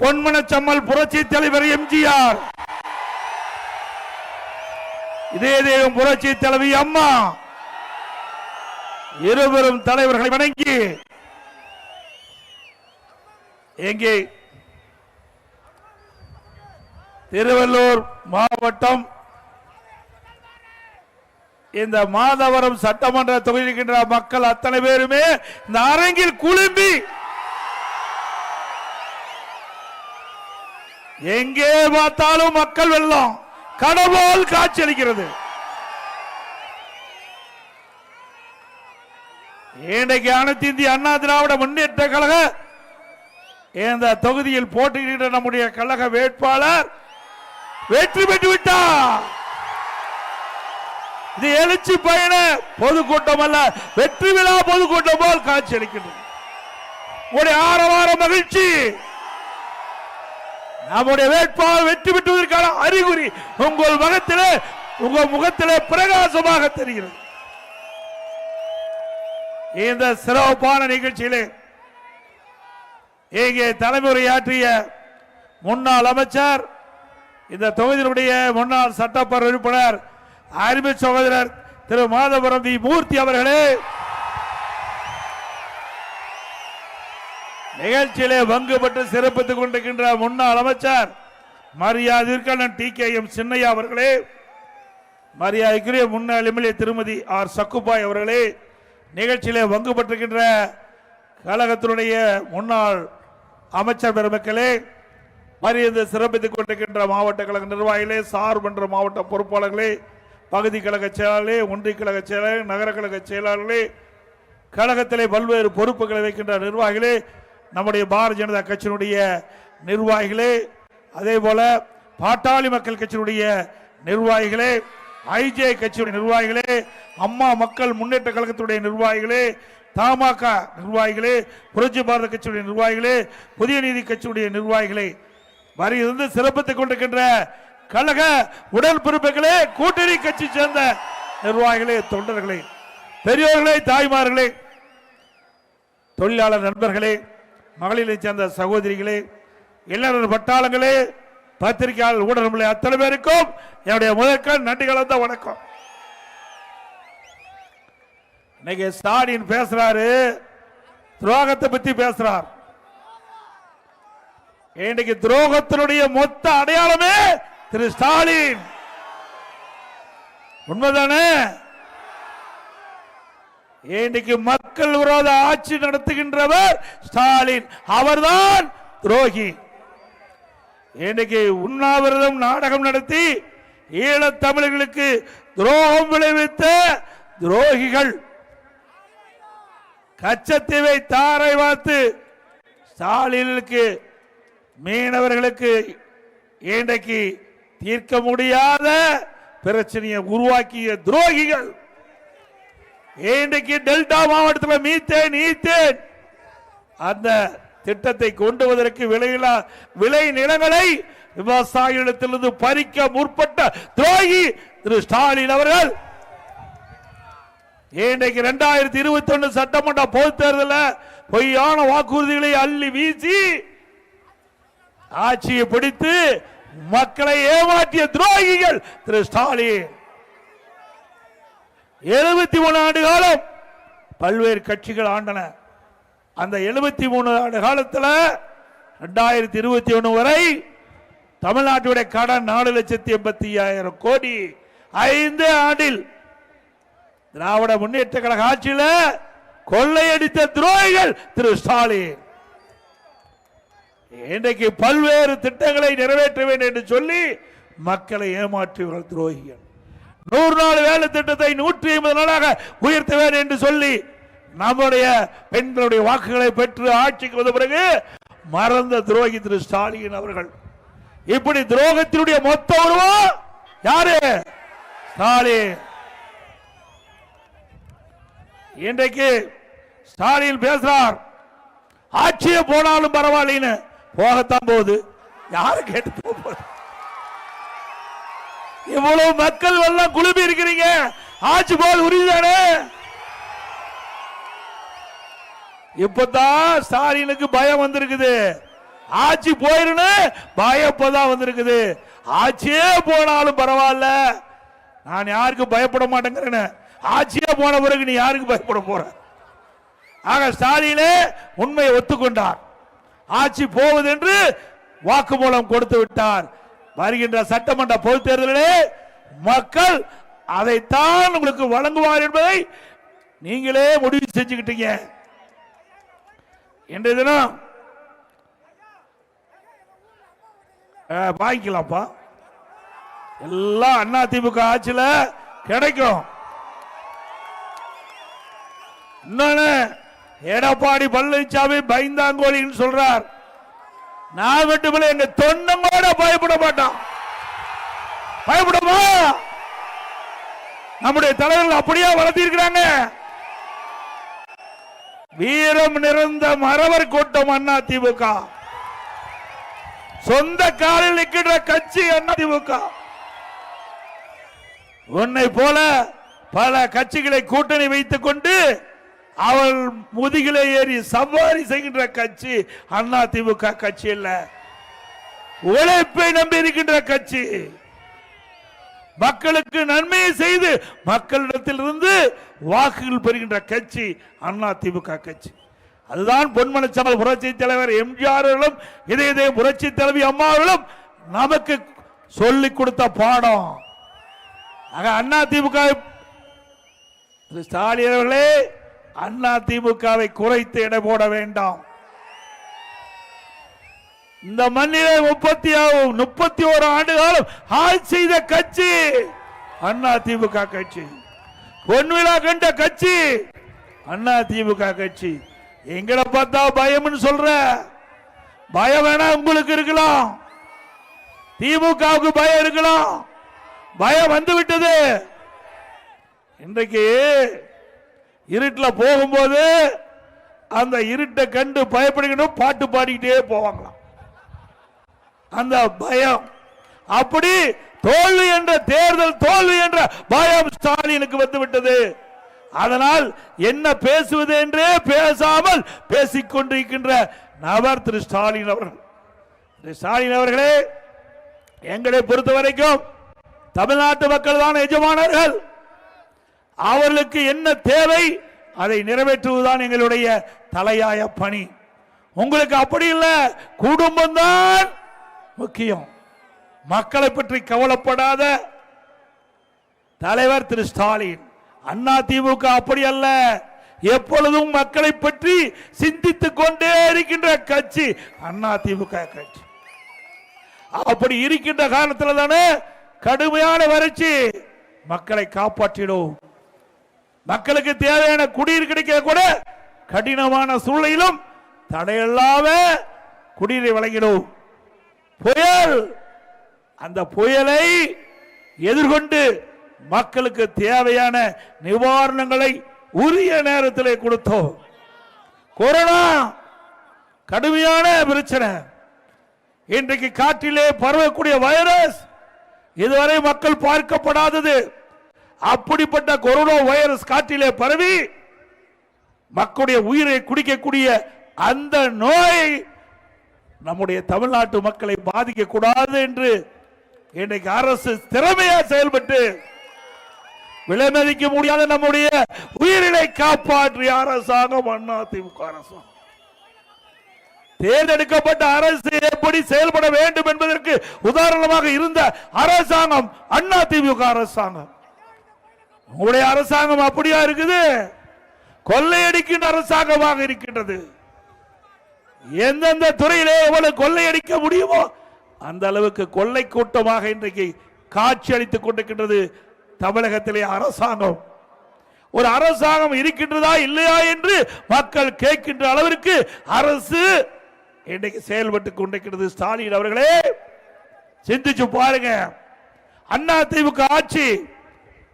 பொன்மனச்சம்மல் புரட்சி தலைவர் எம்ஜிஆர், இதே தெய்வம் புரட்சி தலைவி அம்மா, இருவரும் தலைவர்களை வணங்கி எங்கே திருவள்ளூர் மாவட்டம் இந்த மாதவரம் சட்டமன்ற தொகுதிக்கின்ற மக்கள் அத்தனை பேருமே இந்த அரங்கில் குழும்பி எங்கே பார்த்தாலும் மக்கள் வெள்ளம் கடவுள் காட்சியளிக்கிறது. இன்றைக்கு அனைத்து இந்திய அண்ணா திராவிட முன்னேற்ற கழக இந்த தொகுதியில் போட்டியிடுகிற நம்முடைய கழக வேட்பாளர் வெற்றி பெற்று விட்டார். இது எழுச்சி பயண பொதுக்கூட்டம் அல்ல, வெற்றி விழா பொதுக்கூட்டம் போல் காட்சி அளிக்கின்றது. ஒரு ஆரவார மகிழ்ச்சி. நம்முடைய வேட்பாளர் வெற்றி பெற்றுவதற்கான அறிகுறி உங்கள் முகத்திலே பிரகாசமாக தெரிகிறது. இந்த சிறப்பான நிகழ்ச்சியிலே இங்கே தலைமுறையாற்றிய முன்னாள் அமைச்சர், இந்த தொகுதியினுடைய முன்னாள் சட்டப்பேரவை உறுப்பினர் அருமை சகோதரர் திரு மாதவரம் வி மூர்த்தி அவர்களே, நிகழ்ச்சியிலே பங்கு பெற்று சிறப்பித்துக் கொண்டிருக்கின்ற முன்னாள் அமைச்சர் மரியாதைக்குரிய TKM சின்னையா அவர்களே, மரியாதைக்குரிய முன்னாள் எம்எல்ஏ திருமதி ஆர் சக்குபாய் அவர்களே, நிகழ்ச்சியிலே பங்கு பெற்றிருக்கின்ற கழகத்தினுடைய முன்னாள் அமைச்சர் பெருமக்களே, மரியாதை சிறப்பித்துக் கொண்டிருக்கின்ற மாவட்ட கழக நிர்வாகிகளே, சார்பன்ற மாவட்ட பொறுப்பாளர்களே, பகுதி கழக செயலாளர்களே, ஒன்றிய கழக செயலாளர், நகர கழக செயலாளர்களே, கழகத்திலே பல்வேறு பொறுப்புகளை வைக்கின்ற நிர்வாகிகளே, நம்முடைய பாரதிய ஜனதா கட்சியினுடைய நிர்வாகிகளே, அதே போல பாட்டாளி மக்கள் கட்சியினுடைய நிர்வாகிகளே, ஐஜே கட்சியுடைய நிர்வாகிகளே, அம்மா மக்கள் முன்னேற்ற கழகத்துடைய நிர்வாகிகளே, தமாக நிர்வாகிகளே, புரட்சி பாரத கட்சியுடைய நிர்வாகிகளே, புதிய நீதி கட்சியுடைய நிர்வாகிகளே, வரியிலிருந்து சிறப்பித்துக் கொண்டிருக்கின்ற கழக உடன்பிறப்புகளே, கூட்டணி கட்சி சேர்ந்த நிர்வாகிகளே, தொண்டர்களே, பெரியோர்களே, தாய்மார்களே, தொழிலாளர் நண்பர்களே, மகளிரை சேர்ந்த சகோதரிகளே, இளைஞர் பட்டாளங்களே, பத்திரிகையாளர் ஊடகங்களே, அத்தனை பேருக்கும் என்னுடைய முதற்கண் நன்றி கலந்த வணக்கம். இன்னைக்கு ஸ்டாலின் பேசுறாரு, துரோகத்தை பத்தி பேசுறார். இன்னைக்கு துரோகத்தினுடைய மொத்த அடையாளமே திரு ஸ்டாலின். உண்மைதானே? இன்னைக்கு மக்கள் விரோத ஆட்சி நடத்துகின்றவர் ஸ்டாலின், அவர்தான் துரோகி. இன்னைக்கு உண்ணாவிரதம் நாடகம் நடத்தி ஈழத் தமிழர்களுக்கு துரோகம் விளைவித்த துரோகிகள், கச்சத்தீவை தாரை வார்த்து ஸ்டாலினுக்கு மீனவர்களுக்கு இன்றைக்கு தீர்க்க முடியாத பிரச்சனையை உருவாக்கிய துரோகிகள். இன்றைக்கு டெல்டா மாவட்டத்தில் மீத்தேன் ஈத்தேன் அந்த திட்டத்தை கொண்டு வருவதற்கு விளை நிலங்களை விவசாயிகளிடத்திலிருந்து பறிக்க முற்பட்ட துரோகி திரு ஸ்டாலின் அவர்கள். இன்றைக்கு 2021 சட்டமன்ற பொதுத் தேர்தலில் பொய்யான வாக்குறுதிகளை அள்ளி வீசி ஆட்சியை பிடித்து மக்களை ஏமாற்றிய துரோகிகள் திரு ஸ்டாலின். 73 ஆண்டு காலம் பல்வேறு கட்சிகள் ஆண்டன. அந்த 73 ஆண்டு காலத்தில் 2021 வரை தமிழ்நாட்டுடைய கடன் 4,85,000 கோடி. 5 ஆண்டில் திராவிட முன்னேற்ற கழக ஆட்சியில் கொள்ளையடித்த துரோகிகள் திரு ஸ்டாலின். இன்றைக்கு பல்வேறு திட்டங்களை நிறைவேற்ற வேண்டும் என்று சொல்லி மக்களை ஏமாற்றியவர்கள் துரோகிகள். 100 நாள் வேலை திட்டத்தை 150 நாளாக உயர்த்த வேண்டும் என்று சொல்லி நம்முடைய பெண்களுடைய வாக்குகளை பெற்று ஆட்சிக்கு வந்த பிறகு மறந்த துரோகி திரு ஸ்டாலின் அவர்கள். இப்படி துரோகத்தினுடைய மொத்த உருவம் யாரு? ஸ்டாலின். இன்றைக்கு ஸ்டாலின் பேசுறார், ஆட்சியே போனாலும் பரவாயில்லைன்னு. போகத்தான் போகுது, யாரு கேட்டு போகுது? இவ்வளவு மக்கள் எல்லாம் குழுமி இருக்கிறீங்க, ஆட்சி போல் உறுதிதானே? இப்பதான் ஸ்டாலினுக்கு பயம் வந்திருக்குது. ஆட்சி போயிருன்னு பயப்பதான் வந்திருக்குது. ஆட்சியே போனாலும் பரவாயில்ல, நான் யாருக்கு பயப்பட மாட்டேங்கிறேன்னு. ஆட்சியே போன பிறகு நீ யாருக்கு பயப்பட போற? ஆக ஸ்டாலினே உண்மையை ஒத்துக்கொண்டார். ஆட்சி போவது என்று வாக்குமூலம் கொடுத்து விட்டார். வருகின்ற சட்டமன்ற பொதுத் தேர்தலிலே மக்கள் அதைத்தான் உங்களுக்கு வழங்குவார் என்பதை நீங்களே முடிவு செஞ்சுக்கிட்டீங்க. இன்றைய தினம் வாங்கிக்கலாம்ப்பா, எல்லாம் அதிமுக ஆட்சியில் கிடைக்கும். இன்னொன்னு, எடப்பாடி பழனிசாமி பயந்தாங்கோலின்னு சொல்றார். நான் மட்டுமில்லை, எங்க தொண்டமோட பயப்பட மாட்டான். பயப்படுமா? நம்முடைய தலைவர்கள் அப்படியே வளர்த்திருக்கிறாங்க. வீரம் நிறைந்த மறவர் கூட்டம் அதிமுக. சொந்த காலில் நிற்கின்ற கட்சி அதிமுக. உன்னை போல பல கட்சிகளை கூட்டணி வைத்துக் கொண்டு அவள் முதுகிலே ஏறி சவாரி செய்கின்ற கட்சி அதிமுக கட்சி இல்ல. உழைப்பை நம்பி இருக்கின்ற கட்சி, மக்களுக்கு நன்மையை செய்து மக்களிடத்தில் இருந்து வாக்குகள் பெறுகின்ற கட்சி அதிமுக கட்சி. அதுதான் பொன்மனச்செம்மல் புரட்சி தலைவர் எம்ஜிஆர் அவர்களும் இதே புரட்சி தலைவி அம்மா அவர்களும் நமக்கு சொல்லிக் கொடுத்த பாடம். அதிமுக ஸ்டாலின் அவர்களே, அதிமுகவை குறைத்து எடை போட வேண்டாம். இந்த மண்ணிலே 31 ஆண்டு காலம் ஆட்சி செய்த கட்சி அதிமுக கட்சி. பொன்விழா கண்ட கட்சி அதிமுக கட்சி. எங்களை பார்த்தா பயம்னு சொல்ற, பயம் வேணா உங்களுக்கு இருக்கலாம், திமுகவுக்கு பயம் இருக்கலாம். பயம் வந்து விட்டது. இன்றைக்கு இருட்டில் போகும்போது அந்த இருட்டை கண்டு பயப்படுகணும், பாட்டு பாடிக்கிட்டே போவாங்களாம். அந்த பயம், அப்படி தோல்வி என்ற தேர்தல் தோல்வி என்ற பயம் ஸ்டாலினுக்கு வந்துவிட்டது. அதனால் என்ன பேசுவது என்றே பேசாமல் பேசிக்கொண்டிருக்கின்ற நபர் திரு ஸ்டாலின் அவர்கள். திரு ஸ்டாலின் அவர்களே, எங்களை பொறுத்த வரைக்கும் தமிழ்நாட்டு மக்கள் தான் எஜமானர்கள். அவர்களுக்கு என்ன தேவை அதை நிறைவேற்றுவதுதான் எங்களுடைய தலையாய பணி. உங்களுக்கு அப்படி இல்லை, குடும்பம் தான் முக்கியம். மக்களை பற்றி கவலைப்படாத தலைவர் திரு ஸ்டாலின். அதிமுக அப்படி அல்ல, எப்பொழுதும் மக்களை பற்றி சிந்தித்துக் கொண்டே இருக்கின்ற கட்சி அதிமுக கட்சி. அப்படி இருக்கின்ற காரணத்தில் தானே கடுமையான வறட்சி. மக்களை காப்பாற்றிடும், மக்களுக்கு தேவையான குடிநீர் கிடைக்க கூட கடினமான சூழ்நிலையிலும் தடையில்லாம குடிநீரை வழங்கிடும். புயல், அந்த புயலை எதிர்கொண்டு மக்களுக்கு தேவையான நிவாரணங்களை உரிய நேரத்தில் கொடுத்தோம். கொரோனா கடுமையான பிரச்சனை. இன்றைக்கு காற்றிலே பரவக்கூடிய வைரஸ் இதுவரை மக்கள் பார்க்கப்படாதது. அப்படிப்பட்ட கொரோனா வைரஸ் காற்றிலே பரவி மக்களுடைய உயிரை குடிக்கக்கூடிய அந்த நோய் நம்முடைய தமிழ்நாட்டு மக்களை பாதிக்க கூடாது என்று இன்றைக்கு அரசு திறமையா செயல்பட்டு விலை மதிக்க முடியாத நம்முடைய உயிரினை காப்பாற்றிய அரசாங்கம் அதிமுக அரசாங்கம். தேர்ந்தெடுக்கப்பட்ட அரசு எப்படி செயல்பட வேண்டும் என்பதற்கு உதாரணமாக இருந்த அரசாங்கம் அதிமுக அரசாங்கம். உங்களுடைய அரசாங்கம் அப்படியா இருக்குது? கொள்ளையடிக்கின்ற அரசாங்கமாக இருக்கின்றது. எந்தெந்த துறையிலே எவ்வளவு கொள்ளையடிக்க முடியுமோ அந்த அளவுக்கு கொள்ளை கூட்டமாக இன்றைக்கு காட்சி அளித்துக் கொண்டிருக்கின்றது தமிழகத்திலே அரசாங்கம். ஒரு அரசாங்கம் இருக்கின்றதா இல்லையா என்று மக்கள் கேட்கின்ற அளவிற்கு அரசு இன்றைக்கு செயல்பட்டுக் கொண்டிருக்கிறது. ஸ்டாலின் அவர்களே, சிந்திச்சு பாருங்க. அதிமுக ஆட்சி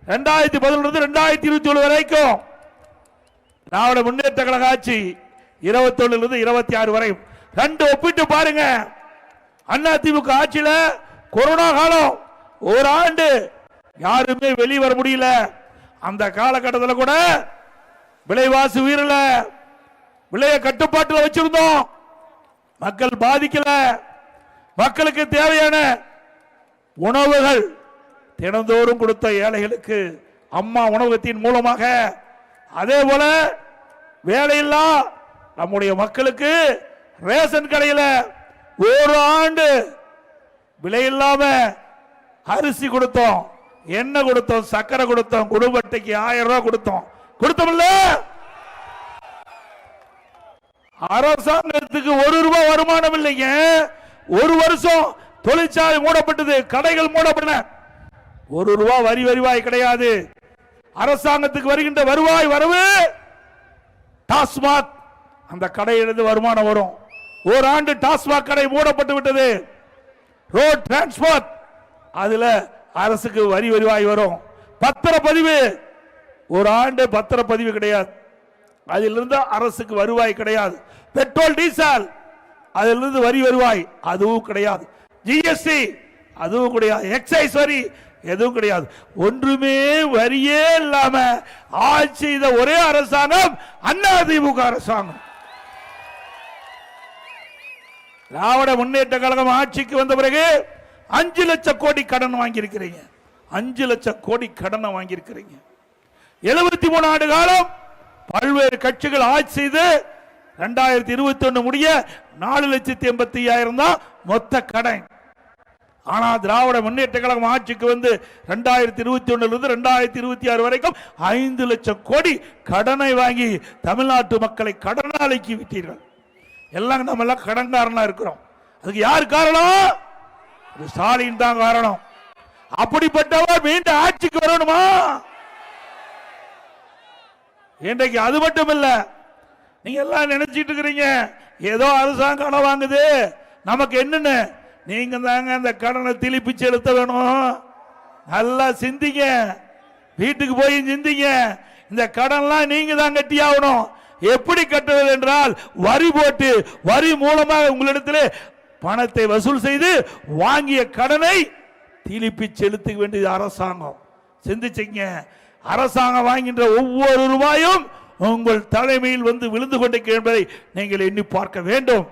2011 2027 வரைக்கும், திராவிட முன்னேற்ற கழக ஆட்சி 21 26 வரை ரெண்டு ஒப்பிட்டு பாருங்க. அதிமுக ஆட்சியில கொரோனா காலம் ஒரு ஆண்டு யாருமே வெளியே வர முடியல. அந்த காலகட்டத்தில் கூட விலைவாசி உயரல, விலையை கட்டுப்பாட்டில் வச்சிருந்தோம். மக்கள் பாதிக்கல. மக்களுக்கு தேவையான உணவுகள் தினந்தோறும் கொடுத்த ஏழைகளுக்கு அம்மா உணவகத்தின் மூலமாக, அதே போல வேலையில்லா நம்முடைய மக்களுக்கு ரேஷன் கடையில் ஒரு ஆண்டு விலையில்லாம அரிசி கொடுத்தோம், எண்ணெய் கொடுத்தோம், சக்கரை கொடுத்தோம், குடும்ப அட்டைக்கு 1000 ரூபாய் கொடுத்தோம். கொடுத்தோம்ல? அரசாங்கத்துக்கு 1 ரூபாய் வருமானம் இல்லைங்க. ஒரு வருஷம் தொழிற்சாலை மூடப்பட்டது, கடைகள் மூடப்பட்டன. 1 ரூபாய் வரி வருவாய் கிடையாது. அரசாங்கத்துக்கு வருகின்ற வருவாய் வரவு டாஸ்மாக் அந்த கடையிலிருந்து வருமானம் வரும். ஒரு ஆண்டு டாஸ்மாக் கடை மூடப்பட்டு விட்டது. ரோட் டிரான்ஸ்போர்ட் அதுல அரசுக்கு வரி வருவாய் வரும். பத்திரப்பதிவு ஒரு ஆண்டு பத்திரப்பதிவு கிடையாது, அதிலிருந்து அரசுக்கு வருவாய் கிடையாது. பெட்ரோல் டீசல் அதிலிருந்து வரி வருவாய் அதுவும் கிடையாது. ஜிஎஸ்டி அதுவும் கிடையாது. எக்ஸைஸ் வரி எதுவும் கிடையாது. ஒன்றுமே வரியே இல்லாம ஆட்சி செய்த ஒரே அரசாங்கம் அதிமுக அரசாங்கம். திராவிட முன்னேற்ற கழகம் ஆட்சிக்கு வந்த பிறகு 5 லட்சம் கோடி கடன் வாங்கியிருக்கிறீங்க. 5 லட்சம் கோடி கடனை வாங்கியிருக்கிறீங்க. 73 ஆண்டு காலம் பல்வேறு கட்சிகள் ஆட்சி செய்து 2021 முடிய 4,85,000 தான் மொத்த கடன். ஆனா திராவிட முன்னேற்ற கழகம் ஆட்சிக்கு வந்து 2021 2026 வரைக்கும் 5 லட்சம் கோடி கடனை வாங்கி தமிழ்நாட்டு மக்களை கடனாளிக்கு விட்டீர்கள். எல்லாம் நம்ம எல்லாம் கடன்காரனா இருக்கிறோம். அதுக்கு யார் காரணம்? ஸ்டாலின் தான் காரணம். அப்படிப்பட்டவர் மீண்டும் ஆட்சிக்கு வரணுமா? இன்றைக்கு அது மட்டும் இல்ல, நீங்க எல்லாம் நினைச்சிட்டு இருக்கிறீங்க ஏதோ அரசாங்கம் கடன் வாங்குது நமக்கு என்னன்னு. நீங்க தாங்க அந்த கடனை திருப்பி செலுத்த வேணும். நல்லா சிந்திங்க, வீட்டுக்கு போய் சிந்திங்க. இந்த கடன்லாம் நீங்க தான் கட்டி ஆகணும். எப்படி கட்டுவது என்றால் வரி போட்டு, வரி மூலமாக உங்களிடத்தில் பணத்தை வசூல் செய்து வாங்கிய கடனை திருப்பி செலுத்த வேண்டியது அரசாங்கம். சிந்திச்சிங்க. அரசாங்கம் வாங்கின்ற ஒவ்வொரு ரூபாயும் உங்கள் தலைமையில் வந்து விழுந்து கொண்டிருக்கிறது என்பதை நீங்கள் எண்ணி பார்க்க வேண்டும்.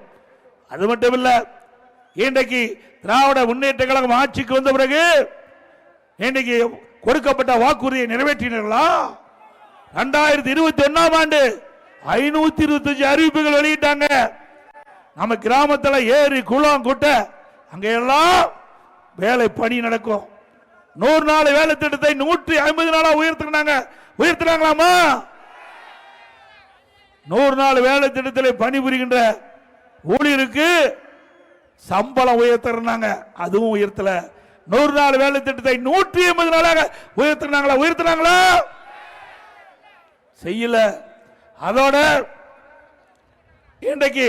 அது மட்டுமல்ல, இன்றைக்கு திராவிட முன்னேற்ற கழகம் ஆட்சிக்கு வந்த பிறகு இன்றைக்கு கொடுக்கப்பட்ட வாக்குறுதியை நிறைவேற்றினீர்களா? 2021 ஆண்டு 525 அறிவிப்புகள் வெளியிட்டாங்க. நம்ம கிராமத்தில் ஏரி குளம் குட்டை அங்கெல்லாம் வேலை பணி நடக்கும். 100 நாள் வேலை திட்டத்தை 150 நாளா உயர்த்தினாங்களாமா? 100 நாள் வேலை திட்டத்தில் பணிபுரிகின்ற ஊழியருக்கு சம்பளம் உயர்த்தினாங்க, அதுவும் உயர்த்தல. 100 நாள் வேலை திட்டத்தை 180 நாளாக உயர்த்தினாங்களா? செய்யல. அதோட இன்றைக்கு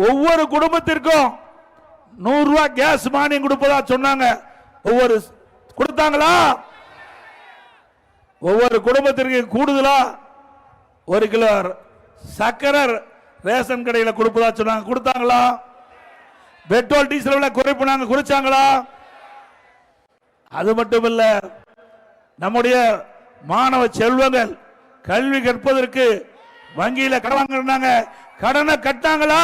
ஒவ்வொரு குடும்பத்திற்கும் 100 ரூபாய் கேஸ் மானியம் கொடுப்பதா சொன்னாங்க. ஒவ்வொரு கொடுத்தாங்களா? ஒவ்வொரு குடும்பத்திற்கு கூடுதலா 1 கிலோ சக்கரை ரேஷன் கடையில் கொடுப்பதா சொன்னாங்க. கொடுத்தாங்களா? பெட்ரோல் டீசல் குறைப்பு குறைச்சாங்களா? அது மட்டுமல்ல, நம்முடைய மாணவ செல்வங்கள் கல்வி கற்பதற்கு வங்கியில கடன் வாங்கினாங்க. கடனை கட்டாங்களா?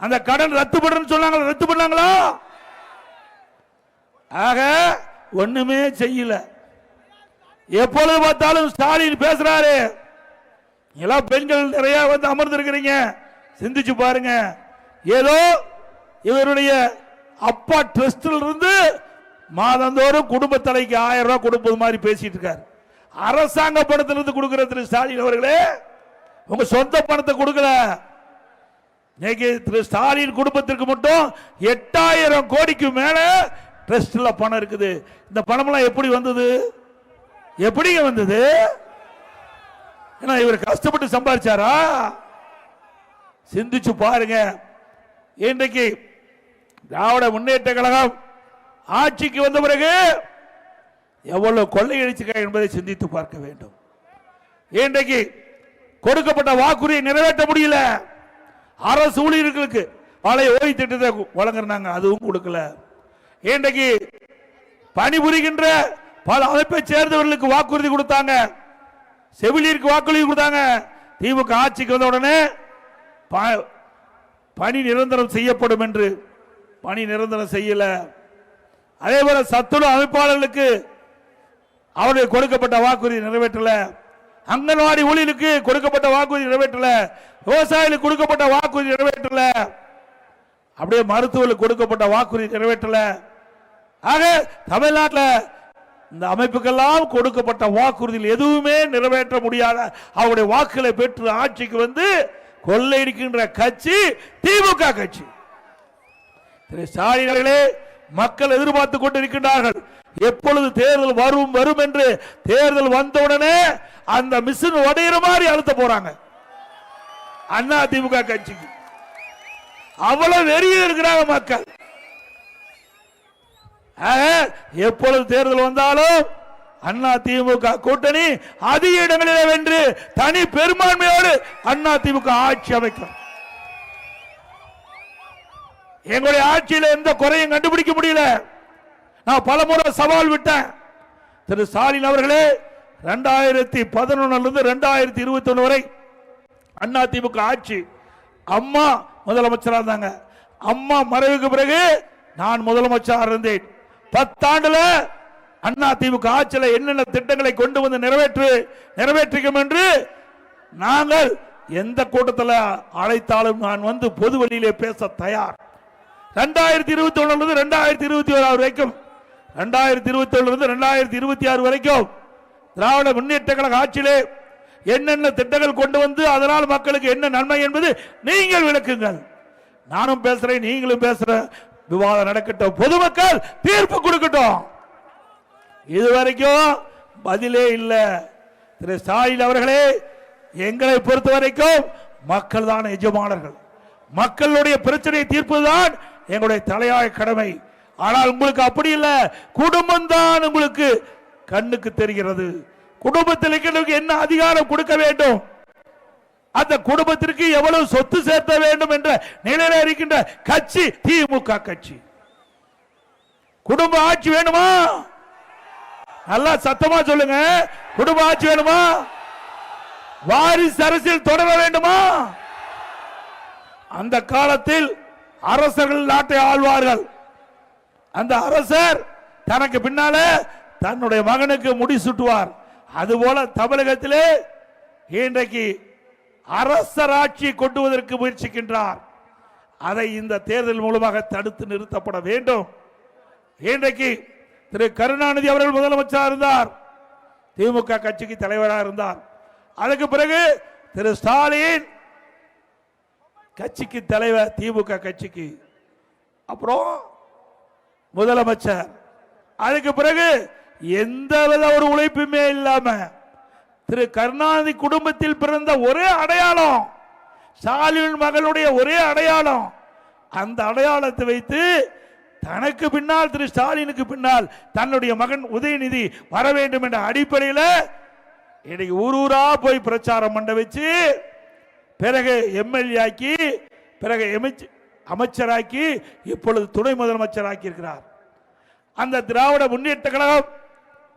அந்த கடன் ரத்து பண்றேன்னு சொன்னாங்க, ரத்து பண்ணாங்களா? ஆக ஒண்ணுமே செய்யல. எப்பொழுது பார்த்தாலும் ஸ்டாலின் பேசுறாரு. எல்லாம் பெண்கள் நிறைய வந்து அமர்ந்திருக்கிறீங்க, சிந்திச்சு பாருங்க. ஏதோ இவருடைய அப்பா ட்ரஸ்டில் இருந்து மாதந்தோறும் குடும்ப தலைக்கு 1000 ரூபாய் கொடுப்பது மாதிரி பேசிட்டு இருக்காரு. அரசாங்க பணத்திலிருந்து கொடுக்கிற திரு ஸ்டாலின் அவர்களே, உங்க சொந்த பணத்தை கொடுக்கல. திரு ஸ்டாலின் குடும்பத்திற்கு மட்டும் 8000 கோடிக்கு மேல ட்ரஸ்ட்ல பணம் இருக்குது. இந்த பணம் எல்லாம் எப்படி வந்தது? எப்படிங்க வந்தது? ஏன்னா இவர் கஷ்டப்பட்டு சம்பாதிச்சாரா? சிந்திச்சு பாருங்க. இன்றைக்கு திராவிட முன்னேற்ற கழகம் ஆட்சிக்கு வந்த பிறகு எவ்வளவு கொள்ளையடிச்சிருக்க என்பதை சிந்தித்து பார்க்க வேண்டும். இன்றைக்கு கொடுக்கப்பட்ட வாக்குறுதியை நிறைவேற்ற முடியல. அரசு ஊழியர்களுக்கு பழைய ஓய்வு திட்டத்தை வழங்குறாங்க, அதுவும் கொடுக்கல. இன்றைக்கு பணிபுரிகின்ற பல அமைப்பை சேர்ந்தவர்களுக்கு வாக்குறுதி கொடுத்தாங்க, செவிலியருக்கு வாக்குறுதி கொடுத்தாங்க. திமுக ஆட்சிக்கு வந்த உடனே பணி நிரந்தரம் செய்யப்படும் என்று பணி நிரந்தரம் செய்யல. அதே போல சத்துணவு அமைப்பாளர்களுக்கு அவர்களுக்கு கொடுக்கப்பட்ட வாக்குறுதி நிறைவேற்றல. அங்கன்வாடி ஊழியருக்கு கொடுக்கப்பட்ட வாக்குறுதி நிறைவேற்றல. விவசாயிகளுக்கு கொடுக்கப்பட்ட வாக்குறுதி நிறைவேற்றல. அப்படியே மருத்துவர்களுக்கு கொடுக்கப்பட்ட வாக்குறுதி நிறைவேற்றல. ஆக தமிழ்நாட்டில் இந்த அமைப்புக்கெல்லாம் கொடுக்கப்பட்ட வாக்குறுதியில் எதுவுமே நிறைவேற்ற முடியாத அவருடைய வாக்குகளை பெற்று ஆட்சிக்கு வந்து கொள்ளையடிக்கின்ற கட்சி திமுக கட்சி. திரு ஸ்டாலின் அவர்களே, மக்கள் எதிர்பார்த்து கொண்டிருக்கின்றார்கள். எப்பொழுது தேர்தல் வரும் வரும் என்று தேர்தல் வந்தவுடனே அந்த மிஷின் உடையிற மாதிரி அழுத்த போறாங்க அண்ணா திமுக கட்சிக்கு. அவ்வளவு வெறியில் இருக்கிறாங்க மக்கள். எப்பொழுது தேர்தல் வந்தாலும் அண்ணா திமுக கூட்டணி அதிக இடங்களில் வென்று தனி பெரும்பான்மையோடு அண்ணா திமுக ஆட்சி அமைக்கும். எங்களுடைய ஆட்சியில் எந்த குறையும் கண்டுபிடிக்க முடியல. நான் பலமுறை சவால் விட்டேன். திரு ஸ்டாலின் அவர்களே, 2011 2021 வரை அண்ணா திமுக ஆட்சி, அம்மா முதலமைச்சராக இருந்தாங்க. அம்மா மறைவுக்கு பிறகு நான் முதலமைச்சராக இருந்தேன். 10 ஆண்டுல அண்ணா திமுக ஆட்சியில் என்னென்ன திட்டங்களை கொண்டு வந்து நிறைவேற்றிக்கும் என்று நாங்கள் எந்த கூட்டத்தில் அழைத்தாலும் நான் வந்து பொது வழியிலே பேச தயார். 2021 2021 வரைக்கும் 2021 2026 வரைக்கும் திராவிட முன்னேற்ற கழக ஆட்சியிலே என்னென்ன திட்டங்கள் கொண்டு வந்து அதனால் மக்களுக்கு என்ன நன்மை என்பது நீங்கள் விளக்குங்கள். நானும் பேசுறேன், நீங்களும் பேசுற, விவாதம் நடக்கட்டும், பொதுமக்கள் தீர்ப்பு கொடுக்கட்டும். இதுவரைக்கும் பதிலே இல்லை. திரு ஸ்டாலின் அவர்களே, எங்களை பொறுத்த வரைக்கும் மக்கள் தான் எஜமானர்கள். மக்களுடைய பிரச்சனையை தீர்ப்பதுதான் எங்களுடைய தலையாய கடமை. ஆனால் உங்களுக்கு அப்படி இல்லை. குடும்பம் தான் உங்களுக்கு கண்ணுக்கு தெரிகிறது. குடும்பத்தில் என்ன அதிகாரம் கொடுக்க வேண்டும், அந்த குடும்பத்திற்கு எவ்வளவு சொத்து சேர்த்த வேண்டும் என்ற நிலையில இருக்கின்ற கட்சி திமுக கட்சி. குடும்ப ஆட்சி வேணுமா? நல்லா சத்தமா சொல்லுங்க. குடும்ப ஆட்சி வேணுமா? வாரிசு அரசியல் தொடர வேண்டுமா? அந்த காலத்தில் அரசர்கள் நாட்டை ஆழ்வார்கள். அந்த அரசர் தனக்கு பின்னாலே தன்னுடைய மகனுக்கு முடி சுட்டுவார். அதுபோல தமிழகத்திலே இன்றைக்கு அரசராட்சி கொண்டு வருவதற்கு முயற்சிக்கின்றார். அதை இந்த தேர்தல் மூலமாக தடுத்து நிறுத்தப்பட வேண்டும். இன்றைக்கு திரு கருணாநிதி அவர்கள் முதலமைச்சராக இருந்தார், திமுக கட்சிக்கு தலைவராக இருந்தார். அதுக்கு பிறகு திரு ஸ்டாலின் கட்சிக்கு தலைவர், திமுக கட்சிக்கு அப்புறம் முதலமைச்சர். அதுக்கு பிறகு எந்தவித ஒரு உழைப்புமே இல்லாம திரு கருணாநிதி குடும்பத்தில் பிறந்த ஒரே அடையாளம், ஸ்டாலின் மகளுடைய ஒரே அடையாளம், அந்த அடையாளத்தை வைத்து தனக்கு பின்னால் திரு ஸ்டாலினுக்கு பின்னால் தன்னுடைய மகன் உதயநிதி வர வேண்டும் என்ற அடிப்படையில் இன்னைக்கு ஊரூரா போய் பிரச்சாரம் பண்ண வச்சு பிறகு எம்எல்ஏ ஆக்கி பிறகு அமைச்சராக்கி இப்பொழுது துணை முதலமைச்சராக்கி இருக்கிறார். அந்த திராவிட முன்னேற்ற கழகம்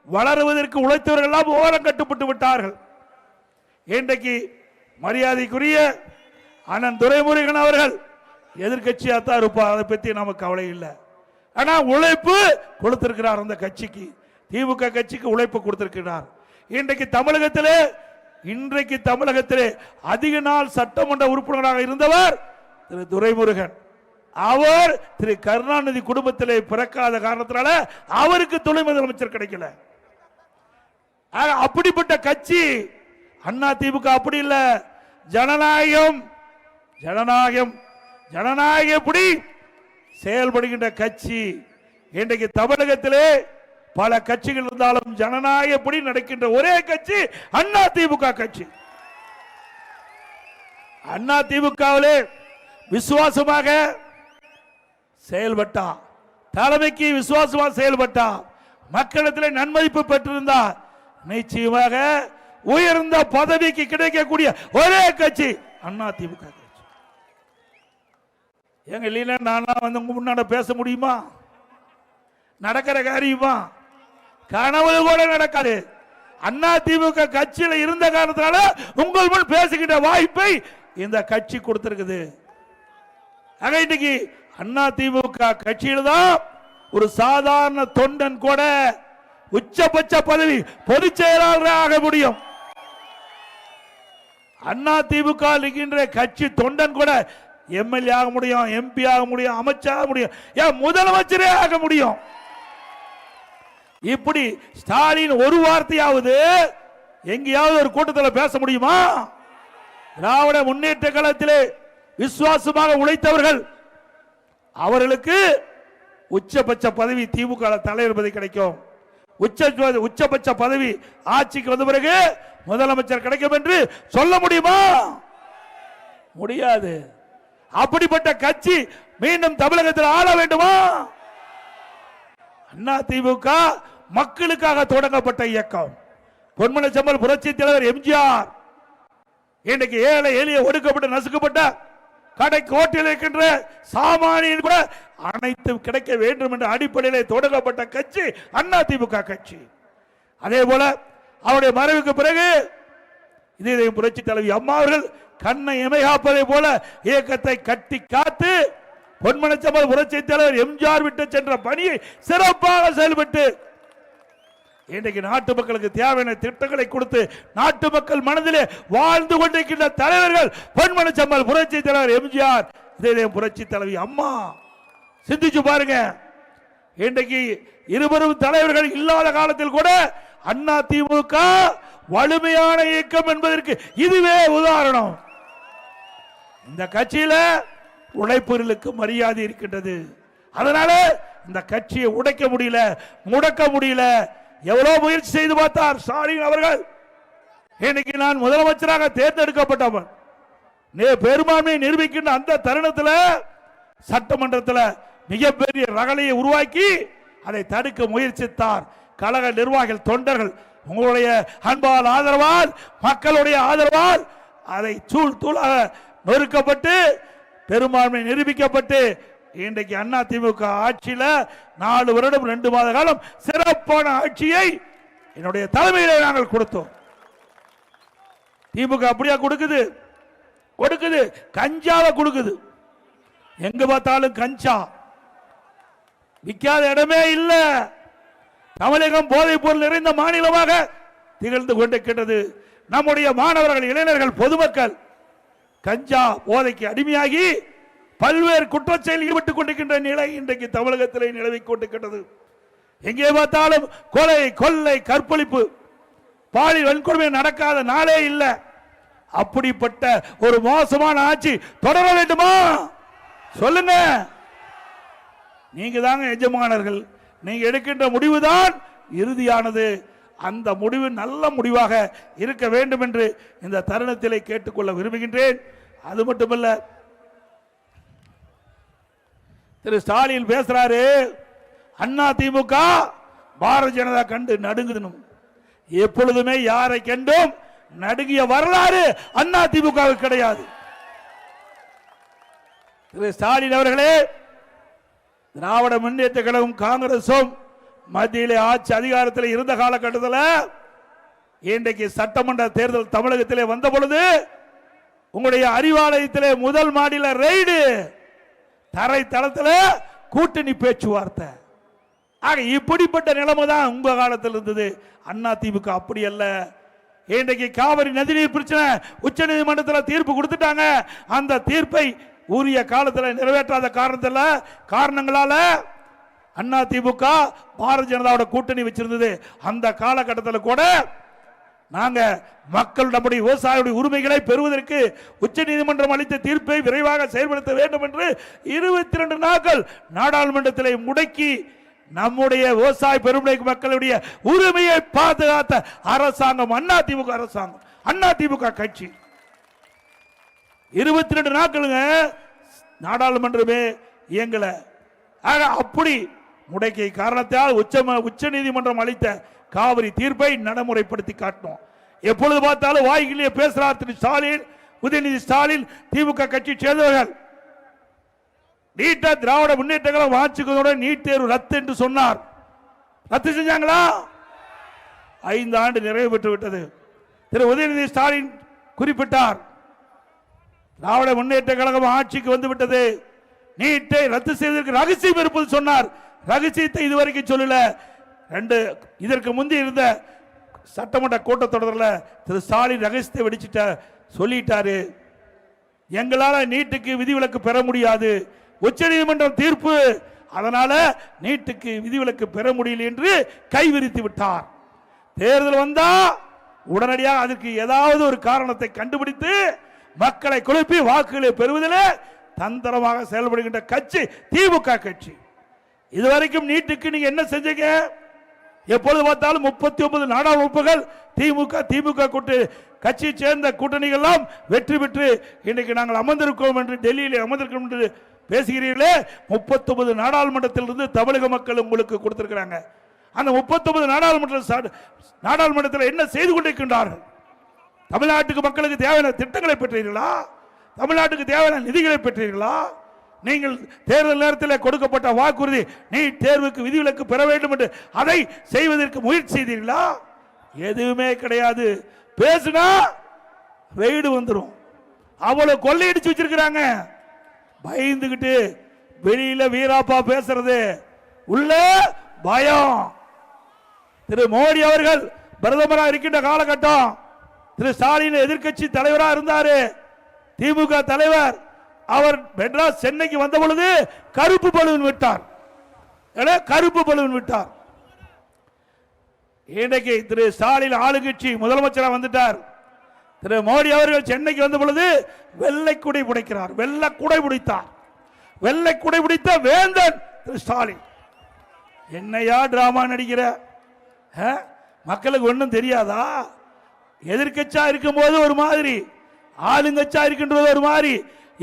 வளருவதற்கு உழைத்தவர்கள் எல்லாம் ஓரம் கட்டுப்பட்டு விட்டார்கள். இன்றைக்கு மரியாதைக்குரிய அண்ணன் துரைமுருகன் அவர்கள் எதிர்கட்சியாத்தான் இருப்பார், அதை பற்றி நமக்கு கவலை இல்லை. ஆனா உழைப்பு கொடுத்திருக்கிறார் அந்த கட்சிக்கு, திமுக கட்சிக்கு உழைப்பு கொடுத்திருக்கிறார். இன்றைக்கு தமிழகத்திலே அதிக நாள் சட்டமன்ற உறுப்பினராக இருந்தவர் திரு துரைமுருகன். அவர் திரு கருணாநிதி குடும்பத்திலே பிறக்காத காரணத்தினால அவருக்கு துணை முதலமைச்சர் கிடைக்கல. அப்படிப்பட்ட கட்சி அண்ணா திமுக. அப்படி இல்ல, ஜனநாயகம் ஜனநாயகம் ஜனநாயகம் எப்படி செயல்படுகின்ற கட்சி. இன்றைக்கு தமிழகத்திலே பல கட்சிகள் இருந்தாலும் ஜனநாயகப்படி நடக்கின்ற ஒரே கட்சி அண்ணா திமுக கட்சி. அண்ணா திமுகவிலே விசுவாசமாக செயல்பட்டா, தலைமைக்கு விசுவாசமாக செயல்பட்டா, மக்களிடத்தில் நன்மதிப்பு பெற்றிருந்தார், நிச்சயமாக உயர்ந்த பதவிக்கு கிடைக்கக்கூடிய ஒரே கட்சி அண்ணா திமுக கட்சி. எங்க இல்லைன்னா நானா வந்து உங்க முன்னாடி பேச முடியுமா? நடக்கிற காரியமா? கனவு கூட நடக்காது. அண்ணா திமுக கட்சியில் இருந்த காரணத்தால உங்கள் முன் பேசுகின்ற வாய்ப்பை இந்த கட்சி கொடுத்திருக்குது. இன்னைக்கு அண்ணா திமுக கட்சியில் தான் ஒரு சாதாரண தொண்டன் கூட உச்சபட்ச பதவி பொதுச் செயலாளராக ஆக முடியும். அண்ணா திமுக இருக்கின்ற கட்சி தொண்டன் கூட எம்எல்ஏ ஆக முடியும், எம்பி ஆக முடியும், அமைச்சராக முடியும், ஏன் முதலமைச்சரே ஆக முடியும். இப்படி ஸ்டாலின் ஒரு வார்த்தையாவது எங்கேயாவது ஒரு கூட்டத்தில் பேச முடியுமா? திராவிட முன்னேற்ற கழகத்திலே விசுவாசமாக உழைத்தவர்கள் அவர்களுக்கு உச்சபட்ச பதவி திமுக தலைவர் பதவி கிடைக்கும். உச்சபட்ச பதவி ஆட்சிக்கு வந்த பிறகு முதலமைச்சர் கிடைக்கும் என்று சொல்ல முடியுமா? முடியாது. அப்படிப்பட்ட கட்சி மீண்டும் தமிழகத்தில் ஆள வேண்டுமா? அண்ணா திமுக மக்களுக்காக தொடங்கப்பட்ட இயக்கம். பொன்மன செம்மல் புரட்சி தலைவர் எம்ஜிஆர் இன்றைக்கு ஏழை எளிய ஒடுக்கப்பட்ட நசுக்கப்பட்ட கடை கோட்டில் இருக்கின்ற சாமானியன் கூட அனைத்தும் கிடைக்க வேண்டும் என்ற அடிப்படையில் தொடங்கப்பட்ட கட்சி அண்ணா திமுக கட்சி. அதே போல அவருடைய மறைவுக்கு பிறகு இதே புரட்சி தலைவி அம்மா அவர்கள் கண்ணை இமைகாப்பதை போல இயக்கத்தை கட்டி காத்து பொன்மனச்செம்மல் புரட்சி தலைவர் எம்ஜிஆர் விட்டு சென்ற பணியை சிறப்பாக செயல்பட்டு இன்றைக்கு நாட்டு மக்களுக்கு தேவையான திட்டங்களை கொடுத்து நாட்டு மக்கள் மனதிலே வாழ்ந்து கொண்டிருக்கின்ற தலைவர்கள் பொன்மனச்செம்மல் புரட்சி தலைவர் எம்ஜிஆர், இதே புரட்சி தலைவி அம்மா. சிந்திச்சு பாருங்க, இன்றைக்கு இருவரும் தலைவர்கள் இல்லாத காலத்தில் கூட அண்ணா திமுக வலிமையான இயக்கம் என்பதற்கு இதுவே உதாரணம். இந்த கட்சியில உழைப்பவர்களுக்கு மரியாதை இருக்கின்றது. அதனால இந்த கட்சியை உடைக்க முடியல, முடக்க முடியல. எவ்வளவு முயற்சி செய்து பார்த்தார் ஸ்டாலின் அவர்கள். இன்னைக்கு நான் முதலமைச்சராக தேர்ந்தெடுக்கப்பட்டவன் பெரும்பான்மையை நிரூபிக்கின்ற அந்த தருணத்தில் சட்டமன்றத்தில் மிகப்பெரிய ரகளையை உருவாக்கி அதை தடுக்க முயற்சித்தார் கழக நிர்வாகிகள், தொண்டர்கள். உங்களுடைய அன்பால், ஆதரவால், மக்களுடைய ஆதரவால் அதை தூள் தூளாக நொறுக்கப்பட்டு பெரும்பான்மை நிரூபிக்கப்பட்டு இன்றைக்கு அண்ணா திமுக ஆட்சியில் 4 வருடம் 2 மாத காலம் சிறப்பான ஆட்சியை என்னுடைய தலைமையிலே நாங்கள் கொடுத்தோம். திமுக அப்படியா கொடுக்குது? கஞ்சாவை கொடுக்குது. எங்க பார்த்தாலும் கஞ்சா விற்காத இடமே இல்ல. தமிழகம் போதைப் பொருள் நிறைந்த மாநிலமாக திகழ்ந்து கொண்டிருக்கிறது. நம்முடைய மாணவர்கள், இளைஞர்கள், பொதுமக்கள் கஞ்சா போதைக்கு அடிமையாகி பல்வேறு குற்றச்செயலில் ஈடுபட்டுக் கொண்டிருக்கின்ற நிலை இன்றைக்கு தமிழகத்திலே நிலவிக் கொண்டிருக்கிறது. எங்கே பார்த்தாலும் கொலை, கொள்ளை, கற்பழிப்பு, பாலியல் வன்கொடுமை நடக்காத நாளே இல்லை. அப்படிப்பட்ட ஒரு மோசமான ஆட்சி தொடர வேண்டுமா? சொல்லுங்க. நீங்க தாங்க எஜமானர்கள். நீங்க எடுக்கின்ற முடிவுதான் இறுதியானது. அந்த முடிவு நல்ல முடிவாக இருக்க வேண்டும் என்று இந்த தருணத்திலே கேட்டுக்கொள்ள விரும்புகின்றேன். அது மட்டுமல்ல, திரு ஸ்டாலின் பேசுறாரு, அண்ணா திமுக பாரதிய ஜனதா கண்டு நடுங்குது. எப்பொழுதுமே யாரை கண்டும் நடுங்கிய வரலாறு அண்ணா திமுக கிடையாது. திரு ஸ்டாலின் அவர்களே, திராவிட முன்னேற்ற கழகம் காங்கிரசும் மத்தியிலே ஆட்சி அதிகாரத்தில் இருந்த காலகட்டத்தில் இன்றைக்கு சட்டமன்ற தேர்தல் தமிழகத்திலே வந்த பொழுது உங்களுடைய அறிவாலயத்திலே முதல் மாடியில ரெய்டு, தரை தளத்தில் கூட்டணி பேச்சுவார்த்தை. ஆக இப்படிப்பட்ட நிலைமை தான் உங்க காலத்தில் இருந்தது. அண்ணா திமுக அப்படி அல்ல. இன்றைக்கு காவிரி நதிநீர் பிரச்சனை உச்ச நீதிமன்றத்தில் தீர்ப்பு கொடுத்துட்டாங்க. அந்த தீர்ப்பை உரிய காலத்தில் நிறைவேற்றாத காரணங்களால அண்ணா திமுக பாரதிய ஜனதாவோட கூட்டணி வச்சிருந்தது. அந்த காலகட்டத்தில் கூட நாங்க மக்கள் நம்முடைய விவசாயிகளுடைய உரிமைகளை பெறுவதற்கு உச்ச நீதிமன்றம் அளித்த தீர்ப்பை விரைவாக செயல்படுத்த வேண்டும் என்று 22 நாட்கள் நாடாளுமன்றத்தில் முடக்கி நம்முடைய விவசாய பெருமுனை மக்களுடைய உரிமையை பாதுகாத்த அரசாங்கம் அண்ணா திமுக அரசாங்கம், அண்ணா திமுக கட்சி. 22 நாட்களுங்க நாடாளுமன்றமே இயங்கல. அப்படி முடக்கிய காரணத்தால் உச்ச நீதிமன்றம் அளித்த காவிரி தீர்ப்பை நடைமுறைப்படுத்தி காட்டணும். எப்பொழுது பார்த்தாலும் வாய்களிலே பேசுறார் திரு ஸ்டாலின், உதயநிதி ஸ்டாலின், திமுக கட்சி சேர்ந்தவர்கள். நீட்ட திராவிட முன்னேற்ற கழகம் ஆட்சிக்கு நீட் தேர்வு ரத்து என்று சொன்னார். ரத்து செஞ்சாங்களா? 5 ஆண்டு நிறைவு பெற்று விட்டது. திரு உதயநிதி ஸ்டாலின் குறிப்பிட்டார், திராவிட முன்னேற்ற கழகம் ஆட்சிக்கு வந்து விட்டது. நீட்டை ரத்து செய்வதற்கு ரகசியம் இருப்பது சொன்னார். ரகசியத்தை இதுவரைக்கும் சொல்லல. இதற்கு முந்தி இருந்த சட்டமன்ற கூட்டத்தொடரில் திரு ஸ்டாலின் ரகசியத்தை வெடிச்சிட்ட சொல்லிட்டாரு. எங்களால் நீட்டுக்கு விதிவிலக்கு பெற முடியாது, உச்சநீதிமன்றம் தீர்ப்பு, அதனால நீட்டுக்கு விதிவிலக்கு பெற முடியல என்று கைவிரித்து விட்டார். தேர்தல் வந்தா உடனடியாக அதற்கு ஏதாவது ஒரு காரணத்தை கண்டுபிடித்து மக்களை குழப்பி வாக்குகளை பெறுவதில் தந்திரமாக செயல்படுகின்ற கட்சி திமுக கட்சி. இதுவரைக்கும் நீட்டுக்கு நீங்க என்ன செஞ்சீங்க? எப்பொழுது பார்த்தாலும் 39 நாடாளுமன்றங்கள் திமுக கூட்டு கட்சியை சேர்ந்த கூட்டணிகள் எல்லாம் வெற்றி பெற்று இன்றைக்கு நாங்கள் அமர்ந்திருக்கோம் என்று டெல்லியில் அமர்ந்திருக்கோம் என்று பேசுகிறீர்களே. 39 நாடாளுமன்றத்திலிருந்து தமிழக மக்கள் உங்களுக்கு கொடுத்திருக்கிறாங்க. அந்த 39 நாடாளுமன்றத்தில் என்ன செய்து கொண்டிருக்கின்றார்கள்? தமிழ்நாட்டுக்கு மக்களுக்கு தேவையான திட்டங்களை பெற்றீர்களா? தமிழ்நாட்டுக்கு தேவையான நிதிகளை பெற்றீர்களா? நீங்கள் தேர்தல் நேரத்தில் கொடுக்கப்பட்ட வாக்குறுதி நீட் தேர்வுக்கு விதிவிலக்கு பெற வேண்டும் என்று அதை செய்வதற்கு முயற்சி செய்தீர்களா? எதுவுமே கிடையாது. பேசுனா வெயிடு வந்துடும். அவ்வளவு கொள்ளையடிச்சு வச்சிருக்கிறாங்க. பயந்துகிட்டு வெளியில வீராப்பா பேசுறது, உள்ள பயம். திரு மோடி அவர்கள் பிரதமராக இருக்கின்ற காலகட்டம் திரு ஸ்டாலின் எதிர்கட்சி தலைவராக இருந்தாரு. திமுக தலைவர் அவர் மெட்ராஸ் சென்னைக்கு வந்த பொழுது கருப்பு பலூன் விட்டார். கருப்பு பலூன் விட்டார். இன்றைக்கு திரு ஸ்டாலின் ஆளுங்கட்சி முதலமைச்சராக வந்துட்டார். திரு மோடி அவர்கள் சென்னைக்கு வந்த பொழுது வெள்ளை குடை பிடிக்கிறார். வெள்ளை குடை பிடித்தார். வெள்ளை குடை பிடித்த வேந்தன் திரு ஸ்டாலின். என்னையா டிராமா நடிக்கிற? மக்களுக்கு ஒன்றும் தெரியாதா? எதிர்கட்சியா இருக்கும் போது ஒரு மாதிரி, ஆளுங்கட்சியா இருக்கின்றது ஒரு மாதிரி,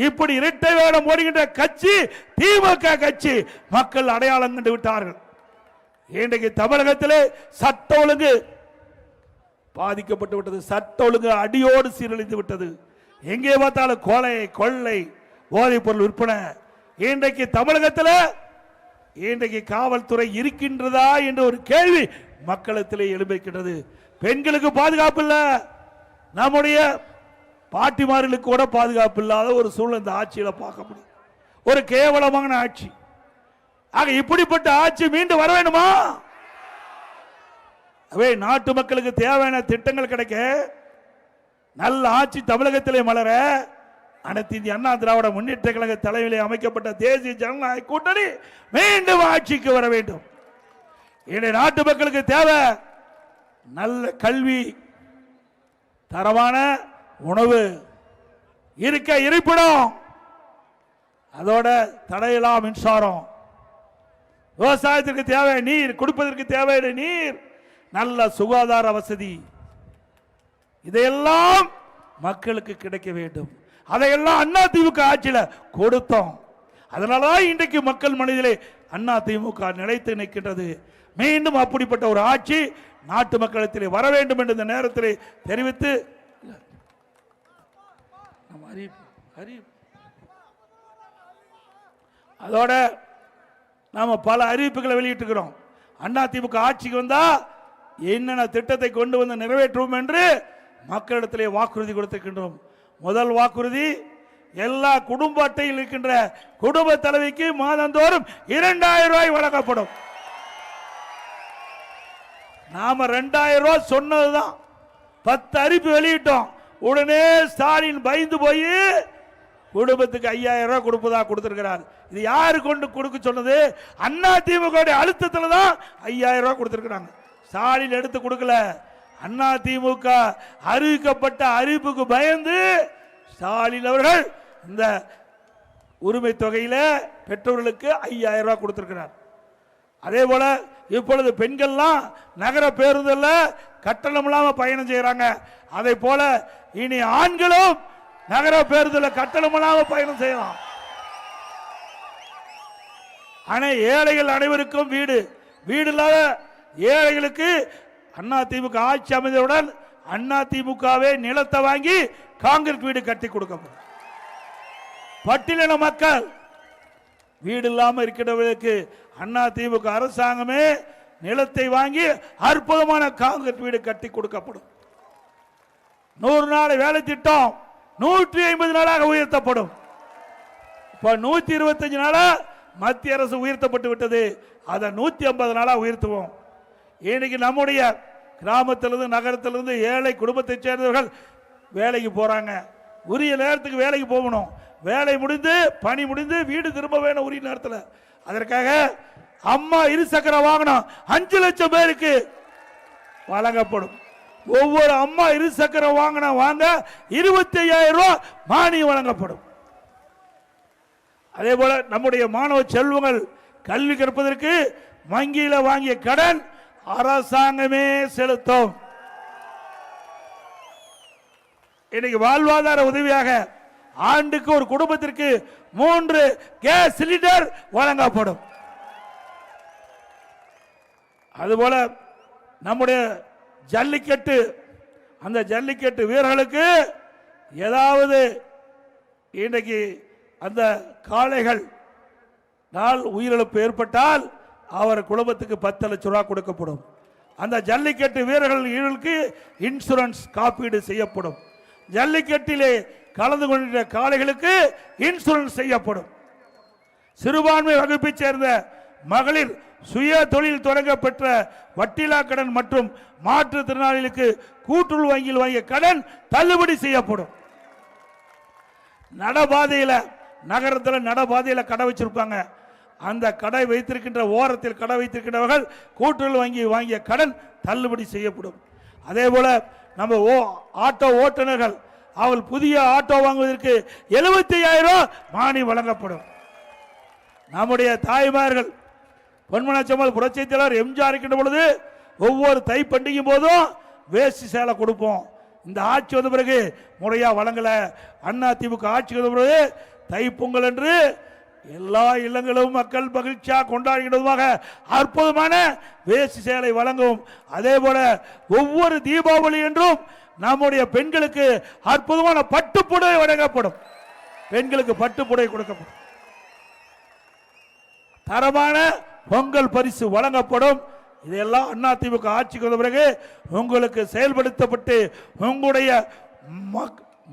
இப்படி இரட்டை வேடம் ஓடுகின்ற கட்சி திமுக கட்சி. மக்கள் அடையாளம் கண்டு விட்டார்கள். இன்றைக்கு தமிழகத்திலே சட்ட ஒழுங்கு பாதிக்கப்பட்டு விட்டது. சட்ட ஒழுங்கு அடியோடு சீரழிந்து விட்டது. எங்கே பார்த்தாலும் கொலை, கொள்ளை, போதைப் பொருள் விற்பனை. இன்றைக்கு தமிழகத்தில் இன்றைக்கு காவல்துறை இருக்கின்றதா என்ற ஒரு கேள்வி மக்களிடத்திலே எழும்பிருக்கின்றது. பெண்களுக்கு பாதுகாப்பு இல்லை. நம்முடைய பாட்டிமார்களுக்கு கூட பாதுகாப்பு இல்லாத ஒரு சூழ்நிலை இந்த ஆட்சியில பார்க்க முடியும். ஒரு கேவலமான ஆட்சி. ஆக இப்படிப்பட்ட ஆட்சி மீண்டும் வர வேண்டுமா? அவே நாட்டு மக்களுக்கு தேவையான திட்டங்கள் கிடைக்க, நல்ல ஆட்சி தமிழகத்திலே மலர அனைத்து இந்திய அண்ணா திராவிட முன்னேற்ற கழக தலைமையிலே அமைக்கப்பட்ட தேசிய ஜனநாயக கூட்டணி மீண்டும் ஆட்சிக்கு வர வேண்டும். இன்றைய நாட்டு மக்களுக்கு தேவை நல்ல கல்வி, தரமான உணவு, இருக்க இருப்பிடம், அதோட தடையில்லா மின்சாரம், விவசாயத்திற்கு தேவை நீர், குடிப்பதற்கு தேவையான நீர், நல்ல சுகாதார வசதி, இதையெல்லாம் மக்களுக்கு கிடைக்க வேண்டும். அதையெல்லாம் அண்ணா திமுக ஆட்சியில் கொடுத்தோம். அதனாலதான் இன்றைக்கு மக்கள் மனதிலே அண்ணா திமுக நிலைத்து நிற்கின்றது. மீண்டும் அப்படிப்பட்ட ஒரு ஆட்சி நாட்டு மக்களிடத்திலே வர வேண்டும் என்று இந்த நேரத்திலே தெரிவித்து அதோட நாம பல அறிவிப்புகளை வெளியிட்டிருக்கிறோம். அண்ணா திமுக ஆட்சிக்கு வந்தா என்னென்ன திட்டத்தை கொண்டு வந்து நிறைவேற்றுவோம் என்று மக்களிடத்திலே வாக்குறுதி கொடுத்திருக்கின்றோம். முதல் வாக்குறுதி, எல்லா குடும்ப அட்டையில் இருக்கின்ற குடும்ப தலைவிக்கு மாதந்தோறும் 2000 ரூபாய் வழங்கப்படும். நாம 2000 ரூபாய் சொன்னதுதான். 10 அறிவிப்பு வெளியிட்டோம். உடனே ஸ்டாலின் பயந்து போய் குடும்பத்துக்கு 5000 ரூபாய் கொடுப்பதா கொடுத்திருக்கிறார். இது யாரு கொண்டு கொடுக்க சொன்னது? அண்ணா திமுக அழுத்தத்தில் தான் 5000 ரூபாய் கொடுத்திருக்கிறாங்க. ஸ்டாலின் எடுத்து கொடுக்கல. அண்ணா திமுக அறிவிக்கப்பட்ட அறிவிப்புக்கு பயந்து ஸ்டாலின் அவர்கள் இந்த உரிமை தொகையில பெற்றோர்களுக்கு 5000 ரூபாய் கொடுத்திருக்கிறார். அதே போல இப்பொழுது பெண்கள்லாம் நகர பேருந்துல கட்டணம் இல்லாம பயணம் செய்யறாங்க. அதே போல இனி ஆண்களும் நகர பேருந்துல கட்டணம் இல்லாம பயணம் செய்யலாம். ஆனா ஏழைகள் அனைவருக்கும் வீடு, வீடு இல்லாத ஏழைகளுக்கு அண்ணா திமுக ஆட்சி அமைந்தவுடன் அண்ணா திமுகவே நிலத்தை வாங்கி காங்கிரீட் வீடு கட்டி கொடுக்கப்படும். பட்டியலின மக்கள் வீடு இல்லாமல் இருக்கிறவர்களுக்கு அண்ணா திமுக அரசாங்கமே நிலத்தை வாங்கி அற்புதமான காங்கிரீட் வீடு கட்டி கொடுக்கப்படும். 100 நாள் வேலை திட்டம் 150 நாளாக உயர்த்தப்படும். இப்ப 125 நாளா மத்திய அரசு உயர்த்தப்பட்டு விட்டது. அதை 150 நாளா உயர்த்துவோம். இன்னைக்கு நம்முடைய கிராமத்திலிருந்து நகரத்திலிருந்து ஏழை குடும்பத்தை சேர்ந்தவர்கள் வேலைக்கு போறாங்க. உரிய நேரத்துக்கு வேலைக்கு போகணும். வேலை முடிந்து பணி முடிந்து வீடு திரும்ப வேணும் உரிய நேரத்தில். அதற்காக அம்மா இருசக்கர வாகனம் 5 லட்சம் பேருக்கு வழங்கப்படும். ஒவ்வொரு அம்மா இருசக்கர வாகனம் வாங்க 25,000 ரூபாய் மானியம் வழங்கப்படும். அதே போல நம்முடைய மாணவ செல்வங்கள் கல்வி கற்பதற்கு வங்கியில் வாங்கிய கடன் அரசாங்கமே செலுத்தும். இன்னைக்கு வாழ்வாதார உதவியாக ஆண்டுக்கு ஒரு குடும்பத்திற்கு 3 கேஸ் சிலிண்டர் வழங்கப்படும். அதுபோல நம்முடைய ஜல்லிக்கட்டு, அந்த ஜல்லிக்கட்டு வீரர்களுக்கு ஏதாவது இன்றைக்கு அந்த காளைகள் நாள் உயிரிழப்பு ஏற்பட்டால் அவர் குடும்பத்துக்கு 10 லட்சம் ரூபாய் கொடுக்கப்படும். அந்த ஜல்லிக்கட்டு வீரர்களுக்கு இன்சூரன்ஸ் காப்பீடு செய்யப்படும். ஜல்லிக்கட்டிலே கலந்து கொண்ட காளைகளுக்கு இன்சூரன்ஸ் செய்யப்படும். சிறுபான்மை வகுப்பை சேர்ந்த மகளிர் சுய தொழில் தொடங்க பெற்ற வட்டிலா கடன் மற்றும் மாற்றுத்திறனாளிகளுக்கு கூட்டுறவு வங்கியில் வாங்கிய கடன் தள்ளுபடி செய்யப்படும். நடபாதையில் நகரத்தில் நடபாதையில் கடை வச்சிருப்பாங்க. அந்த கடை வைத்திருக்கின்ற ஓரத்தில் கடை வைத்திருக்கின்றவர்கள் கூட்டுறவு வங்கி வாங்கிய கடன் தள்ளுபடி செய்யப்படும். அதே போல நம்ம ஆட்டோ ஓட்டுநர்கள் அவள் புதிய ஆட்டோ வாங்குவதற்கு 75,000 ரூபாய் மானியம் வழங்கப்படும். நம்முடைய தாய்மார்கள் பொன்மனச்சம்மல் புரட்சி தலைவர் எம்ஜிஆர் இருக்கின்ற பொழுது ஒவ்வொரு தை பண்டிகை போதும் வேஷ்டி சேலை கொடுப்போம். இந்த ஆட்சி வந்த பிறகு முறையா வழங்கல. அண்ணா திமுக ஆட்சி வந்த பிறகு தை பொங்கல் என்று எல்லா இல்லங்களும் மக்கள் மகிழ்ச்சியாக கொண்டாடுகிறதுமாக அற்புதமான வேஷ்டி சேலை வழங்கும். அதே போல ஒவ்வொரு தீபாவளி என்றும் நம்முடைய பெண்களுக்கு அற்புதமான பட்டுப்புடவை வழங்கப்படும். பெண்களுக்கு பட்டுப்புடவை கொடுக்கப்படும். தரமான பொங்கல் பரிசு வழங்கப்படும். இதெல்லாம் அண்ணா திமுக ஆட்சிக்கு வந்த பிறகு உங்களுக்கு செயல்படுத்தப்பட்டு உங்களுடைய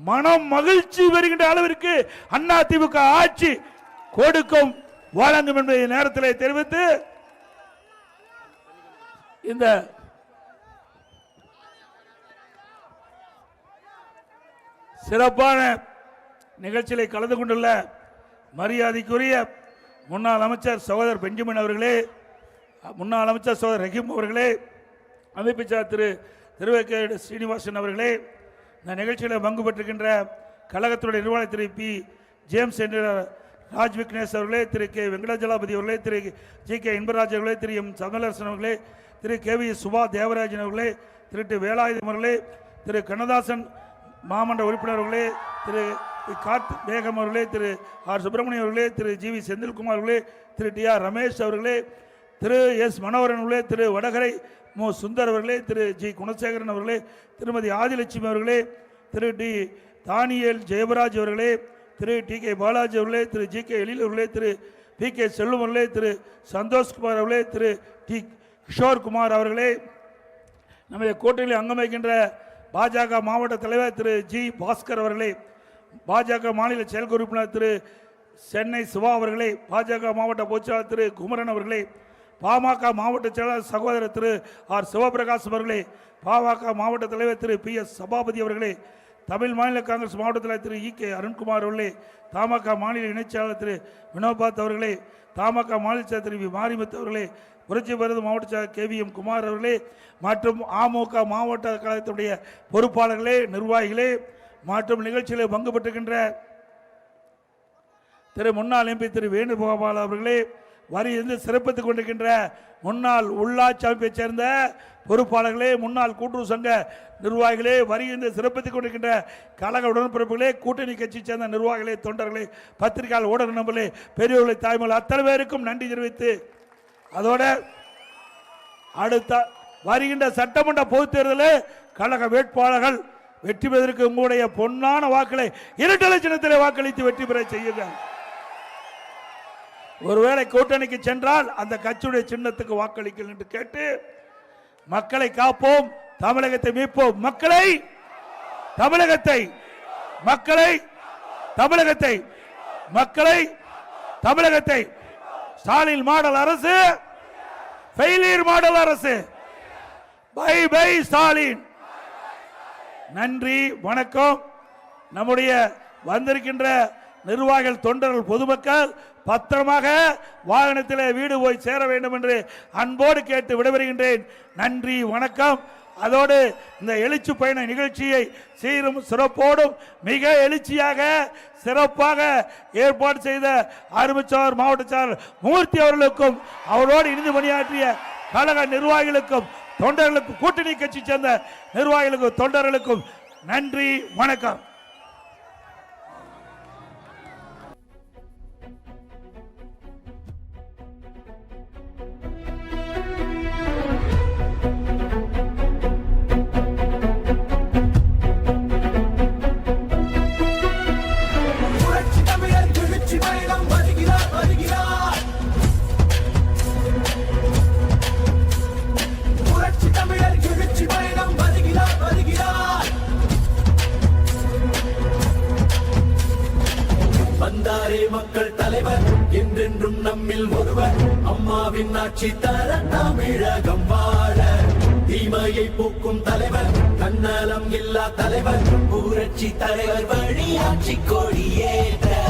மனம் மகிழ்ச்சி வருகின்ற அளவிற்கு அண்ணா திமுக ஆட்சி கொடுக்கும் வழங்கும் என்பதை நேரத்தில் தெரிவித்து இந்த சிறப்பான நிகழ்ச்சியில் கலந்து கொண்டுள்ள மரியாதைக்குரிய முன்னாள் அமைச்சர் சகோதரர் பெஞ்சமின் அவர்களே, முன்னாள் அமைச்சர் சகோதரர் ரஹீம் அவர்களே, அமைப்பிச்சார் திரு திருவேக்கேடு ஸ்ரீனிவாசன் அவர்களே, இந்த நிகழ்ச்சியில் பங்கு பெற்றிருக்கின்ற கழகத்துடைய நிர்வாகி திரு பி ஜேம்ஸ் என்ற ராஜ் விக்னேஷ் அவர்களே, திரு கே வெங்கடாஜலாபதி அவர்களே, திரு ஜி கே இன்பராஜ் அவர்களே, திரு எம் சமலரசன் அவர்களே, திரு கே வி சுபா தேவராஜன் அவர்களே, திரு டி வேலாயுதம் அவர்களே, திரு கண்ணதாசன் மாமன்ற உறுப்பினர் அவர்களே, திரு கார்த் பேகம் அவர்களே, திரு ஆர் சுப்பிரமணியம் அவர்களே, திரு ஜி வி செந்தில்குமார் அவர்களே, திரு டி ஆர் ரமேஷ் அவர்களே, திரு எஸ் மனோகரன் அவர்களே, திரு வடகரை மு சுந்தர் அவர்களே, திரு ஜி குணசேகரன் அவர்களே, திருமதி ஆதிலட்சுமி அவர்களே, திரு டி தானியல் ஜெயபராஜ் அவர்களே, திரு டி கே பாலாஜி அவர்களே, திரு ஜி கே எழில் அவர்களே, திரு பி கே செல்வம் அவர்களே, திரு சந்தோஷ்குமார் அவர்களே, திரு டி கிஷோர்குமார் அவர்களே, நமது கூட்டணியில் அங்கம் வைக்கின்ற பாஜக மாவட்ட தலைவர் திரு ஜி பாஸ்கர் அவர்களே, பாஜக மாநில செயல் உறுப்பினர் திரு சென்னை சிவா அவர்களே, பாஜக மாவட்ட பொதுச்செயலாளர் திரு குமரன் அவர்களே, பாமக மாவட்ட செயலாளர் சகோதரர் திரு ஆர் சிவபிரகாஷ் அவர்களே, பாமக மாவட்ட தலைவர் திரு பி எஸ் சபாபதி அவர்களே, தமிழ் மாநில காங்கிரஸ் மாவட்ட தலைவர் திரு இ கே அருண்குமார் அவர்களே, தமாக மாநில இணைச்செயலாளர் திரு வினோபாத் அவர்களே, தமாக மாநில செயலர் திரு வி மாரிமுத்து அவர்களே, புரட்சி பாரத மாவட்ட செயலர் கே வி எம் குமார் அவர்களே மற்றும் அமமுக மாவட்ட கழகத்துடைய பொறுப்பாளர்களே, நிர்வாகிகளே மற்றும் நிகழ்ச்சியில் பங்கு பெற்றுகின்ற திரு முன்னாள் எம்பி திரு வேணுகோபால் அவர்களே, வரியிலிருந்து சிறப்பித்துக் கொண்டிருக்கின்ற முன்னாள் உள்ளாட்சி அமைப்பைச் சேர்ந்த பொறுப்பாளர்களே, முன்னாள் கூட்டுறவு சங்க நிர்வாகிகளே, வரியிலிருந்து சிறப்பித்துக் கொண்டிருக்கின்ற கழக உடன்பிறப்புகளே, கூட்டணி கட்சியை சேர்ந்த நிர்வாகிகளே, தொண்டர்களே, பத்திரிகையாளர் ஊடக நண்பர்களே, பெரியவர்களை தாய்மொழி அத்தனை பேருக்கும் நன்றி தெரிவித்து அதோட அடுத்த வருகின்ற சட்டமன்ற பொதுத் தேர்தலில் கழக வேட்பாளர்கள் வெற்றி பெறுவதற்கு உங்களுடைய பொன்னான வாக்களை இரட்டை சின்னத்திலே வாக்களித்து வெற்றி பெற செய்யுங்கள். ஒருவேளை கூட்டணிக்கு சென்றால் அந்த கட்சியுடைய சின்னத்துக்கு வாக்களிங்கள் என்று கேட்டு மக்களை காப்போம், தமிழகத்தை மீட்போம். மக்களை தமிழகத்தை மக்களை தமிழகத்தை மக்களை தமிழகத்தை ஸ்டாலின் மாடல் அரசு ஃபெயிலியர் மாடல் அரசு. Bye bye Stalin. நன்றி, வணக்கம். நம்முடைய வந்திருக்கின்ற நிர்வாகிகள், தொண்டர்கள், பொதுமக்கள் பத்திரமாக வாகனத்தில் வீடு போய் சேர வேண்டும் என்று அன்போடு கேட்டு விடைபெறுகின்றேன். நன்றி, வணக்கம். அதோடு இந்த எழுச்சி பயண நிகழ்ச்சியை சீரும் சிறப்போடும் மிக எழுச்சியாக சிறப்பாக ஏற்பாடு செய்த அருமைச்சோர் மாவட்ட செயலாளர் மூர்த்தி அவர்களுக்கும் அவரோடு இணைந்து பணியாற்றிய கழக நிர்வாகிகளுக்கும் தொண்டர்களுக்கும் கூட்டணி கட்சி சேர்ந்த நிர்வாகிகளுக்கும் தொண்டர்களுக்கும் நன்றி, வணக்கம். மக்கள் தலைவர் என்றென்றும் நம்மில் ஒருவர், அம்மாவின் ஆட்சி தர தமிழகம் வாழ. தீமையை போக்கும் தலைவர், தன்னலம் இல்லா தலைவர், புரட்சி தலைவர் வழி ஆட்சி கொடியேற்ற.